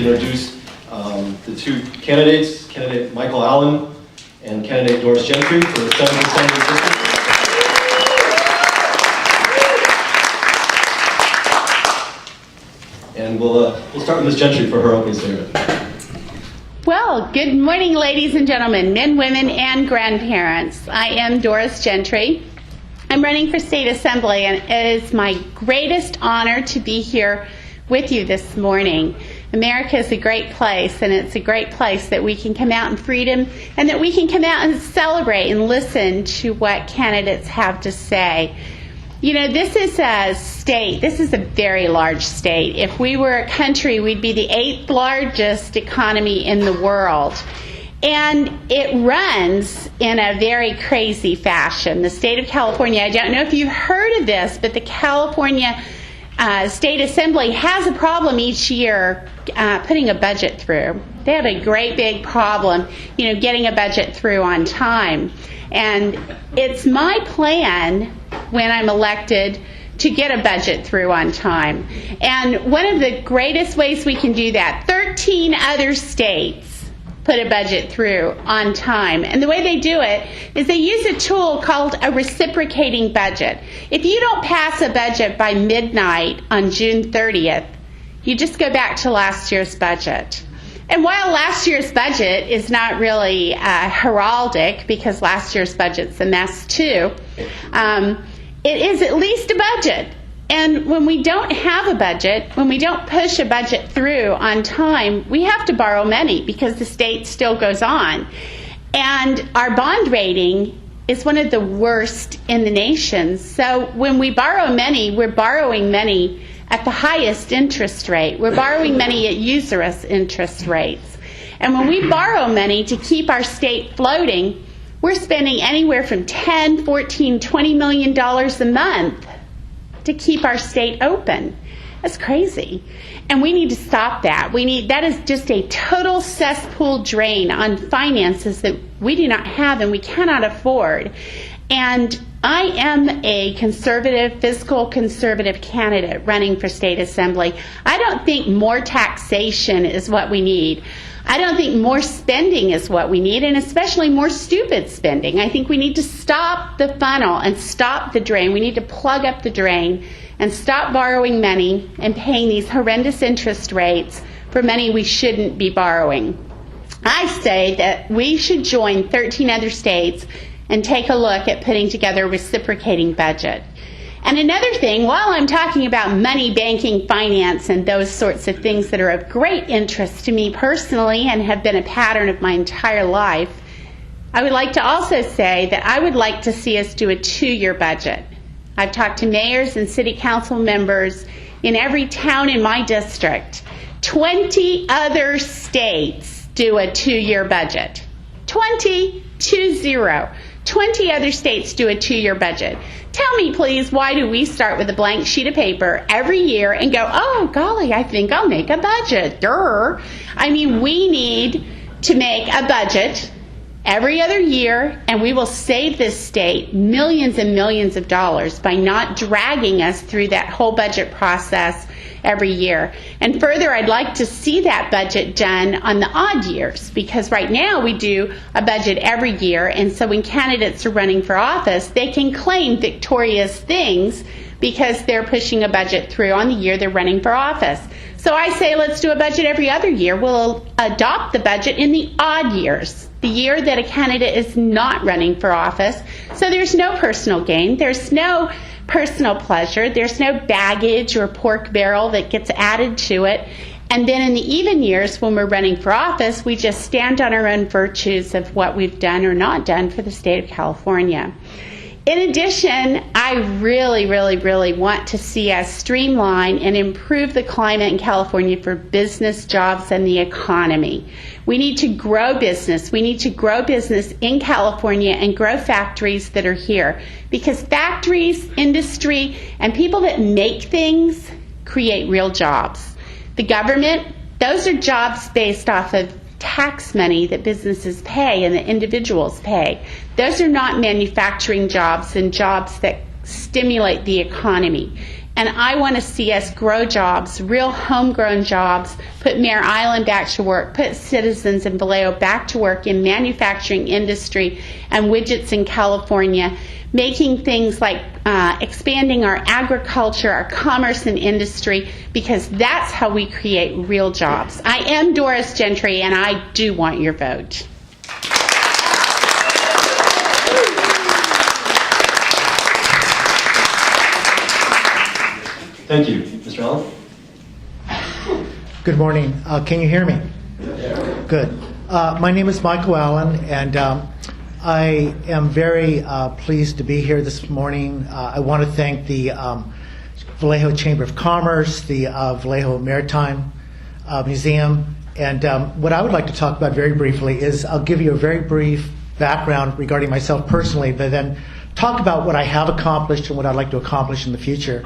introduce the two candidates, candidate Michael Allen and candidate Doris Gentry for the 7th Assembly District. And we'll start with Ms. Gentry for her opening statement. Well, good morning, ladies and gentlemen, men, women, and grandparents. I am Doris Gentry. I'm running for State Assembly, and it is my greatest honor to be here with you this morning. America is a great place, and it's a great place that we can come out in freedom and that we can come out and celebrate and listen to what candidates have to say. You know, this is a state, this is a very large state. If we were a country, we'd be the 8th largest economy in the world. And it runs in a very crazy fashion. The state of California, I don't know if you've heard of this, but the California State Assembly has a problem each year putting a budget through. They have a great big problem, you know, getting a budget through on time. And it's my plan when I'm elected to get a budget through on time. And one of the greatest ways we can do that, 13 other states put a budget through on time. And the way they do it is they use a tool called a reciprocating budget. If you don't pass a budget by midnight on June 30th, you just go back to last year's budget. And while last year's budget is not really heraldic, because last year's budget's a mess too, it is at least a budget. And when we don't have a budget, when we don't push a budget through on time, we have to borrow money because the state still goes on. And our bond rating is one of the worst in the nation. So when we borrow money, we're borrowing money at the highest interest rate. We're borrowing money at usurious interest rates. And when we borrow money to keep our state floating, we're spending anywhere from $10, $14, $20 million a month to keep our state open. That's crazy. And we need to stop that. That is just a total cesspool drain on finances that we do not have and we cannot afford. And I am a conservative, fiscal conservative candidate running for State Assembly. I don't think more taxation is what we need. I don't think more spending is what we need, and especially more stupid spending. I think we need to stop the funnel and stop the drain. We need to plug up the drain and stop borrowing money and paying these horrendous interest rates for money we shouldn't be borrowing. I say that we should join 13 other states and take a look at putting together a reciprocating budget. And another thing, while I'm talking about money, banking, finance, and those sorts of things that are of great interest to me personally and have been a pattern of my entire life, I would like to also say that I would like to see us do a 2-year budget. I've talked to mayors and city council members in every town in my district. 20 other states do a 2-year budget. 20 other states do a 2-year budget. Tell me, please, why do we start with a blank sheet of paper every year and go, oh, golly, I think I'll make a budget. Durr. I mean, we need to make a budget every other year, and we will save this state millions and millions of dollars by not dragging us through that whole budget process every year. And further, I'd like to see that budget done on the odd years, because right now we do a budget every year, and so when candidates are running for office, they can claim victorious things because they're pushing a budget through on the year they're running for office. So I say let's do a budget every other year. We'll adopt the budget in the odd years, the year that a candidate is not running for office. So there's no personal gain, there's no personal pleasure, there's no baggage or pork barrel that gets added to it. And then in the even years when we're running for office, we just stand on our own virtues of what we've done or not done for the state of California. In addition, I really want to see us streamline and improve the climate in California for business, jobs, and the economy. We need to grow business. We need to grow business in California and grow factories that are here. Because factories, industry, and people that make things create real jobs. The government, those are jobs based off of tax money that businesses pay and that individuals pay. Those are not manufacturing jobs and jobs that stimulate the economy. And I want to see us grow jobs, real homegrown jobs, put Mare Island back to work, put citizens in Vallejo back to work in manufacturing industry and widgets in California, making things like expanding our agriculture, our commerce and industry, because that's how we create real jobs. I am Doris Gentry, and I do want your vote. Thank you. Mr. Allen? Good morning. Can you hear me? Good. My name is Michael Allen, and I am very pleased to be here this morning. I want to thank the Vallejo Chamber of Commerce, the Vallejo Maritime Museum, and what I would like to talk about very briefly is I'll give you a very brief background regarding myself personally, but then talk about what I have accomplished and what I'd like to accomplish in the future.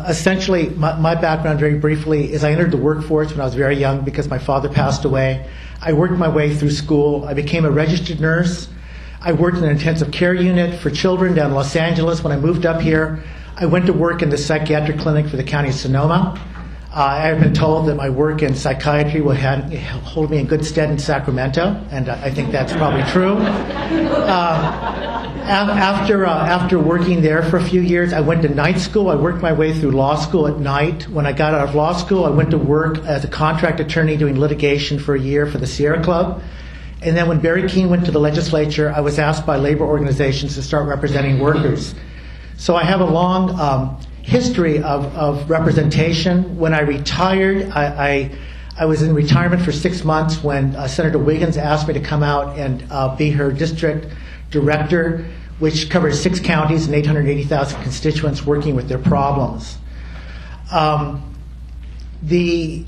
Essentially, my background very briefly is I entered the workforce when I was very young because my father passed away. I worked my way through school. I became a registered nurse. I worked in an intensive care unit for children down in Los Angeles. When I moved up here, I went to work in the psychiatric clinic for the county of Sonoma. I have been told that my work in psychiatry will hold me in good stead in Sacramento, and I think that's probably true. After working there for a few years, I went to night school. I worked my way through law school at night. When I got out of law school, I went to work as a contract attorney doing litigation for a year for the Sierra Club. And then when Barry Keene went to the legislature, I was asked by labor organizations to start representing workers. So I have a long history of representation. When I retired, I was in retirement for 6 months when Senator Wiggins asked me to come out and be her district director, which covers 6 counties and 880,000 constituents working with their problems. The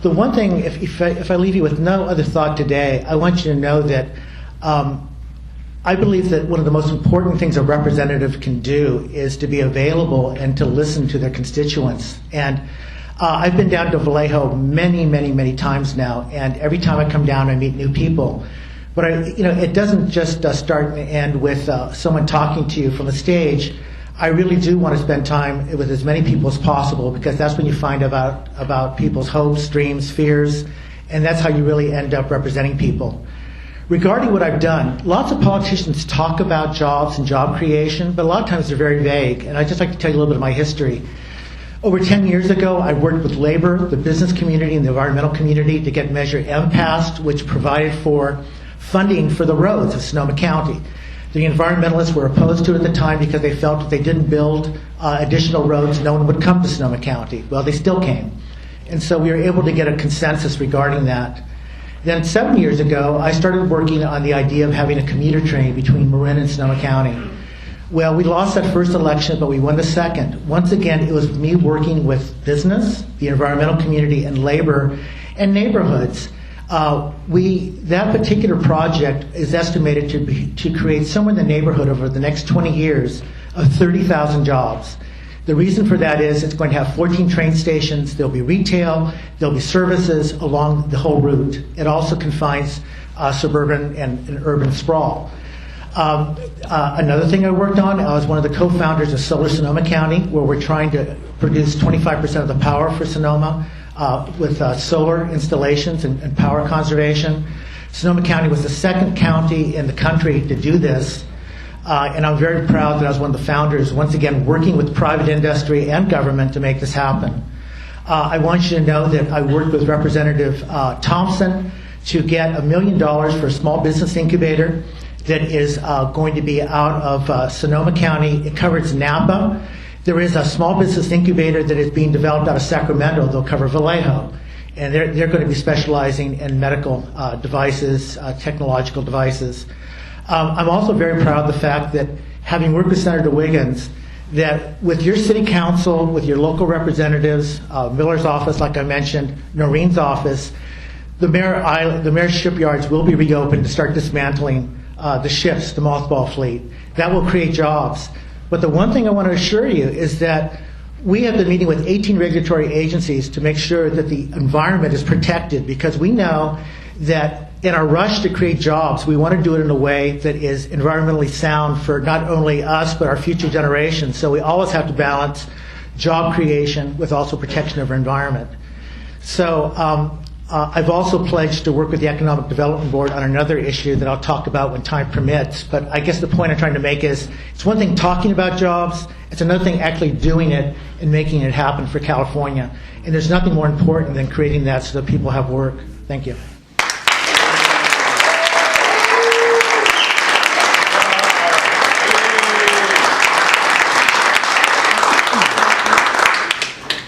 one thing, if I leave you with no other thought today, I want you to know that I believe that one of the most important things a representative can do is to be available and to listen to their constituents. And I've been down to Vallejo many times now, and every time I come down, I meet new people. But it doesn't just start and end with someone talking to you from a stage. I really do want to spend time with as many people as possible, because that's when you find about people's hopes, dreams, fears, and that's how you really end up representing people. Regarding what I've done, lots of politicians talk about jobs and job creation, but a lot of times they're very vague, and I'd just like to tell you a little bit of my history. Over 10 years ago, I worked with labor, the business community, and the environmental community to get Measure M passed, which provided for funding for the roads of Sonoma County. The environmentalists were opposed to it at the time because they felt if they didn't build additional roads, no one would come to Sonoma County. Well, they still came. And so we were able to get a consensus regarding that. Then 7 years ago, I started working on the idea of having a commuter train between Marin and Sonoma County. Well, we lost that first election, but we won the second. Once again, it was me working with business, the environmental community, and labor, and neighborhoods. That particular project is estimated to create somewhere in the neighborhood over the next 20 years of 30,000 jobs. The reason for that is it's going to have 14 train stations, there'll be retail, there'll be services along the whole route. It also confines suburban and urban sprawl. Another thing I worked on, I was one of the co-founders of Solar Sonoma County, where we're trying to produce 25% of the power for Sonoma with solar installations and power conservation. Sonoma County was the second county in the country to do this, and I'm very proud that I was one of the founders, once again working with private industry and government to make this happen. I want you to know that I worked with Representative Thompson to get $1 million for a small business incubator that is going to be out of Sonoma County. It covers Napa. There is a small business incubator that is being developed out of Sacramento. They'll cover Vallejo. And they're going to be specializing in medical devices, technological devices. I'm also very proud of the fact that, having worked with Senator Wiggins, that with your city council, with your local representatives, Miller's office, like I mentioned, Noreen's office, the mayor's shipyards will be reopened to start dismantling the ships, the mothball fleet. That will create jobs. But the one thing I want to assure you is that we have been meeting with 18 regulatory agencies to make sure that the environment is protected, because we know that in our rush to create jobs, we want to do it in a way that is environmentally sound for not only us, but our future generations. So we always have to balance job creation with also protection of our environment. So I've also pledged to work with the Economic Development Board on another issue that I'll talk about when time permits. But I guess the point I'm trying to make is it's one thing talking about jobs, it's another thing actually doing it and making it happen for California. And there's nothing more important than creating that so that people have work. Thank you.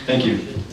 Thank you.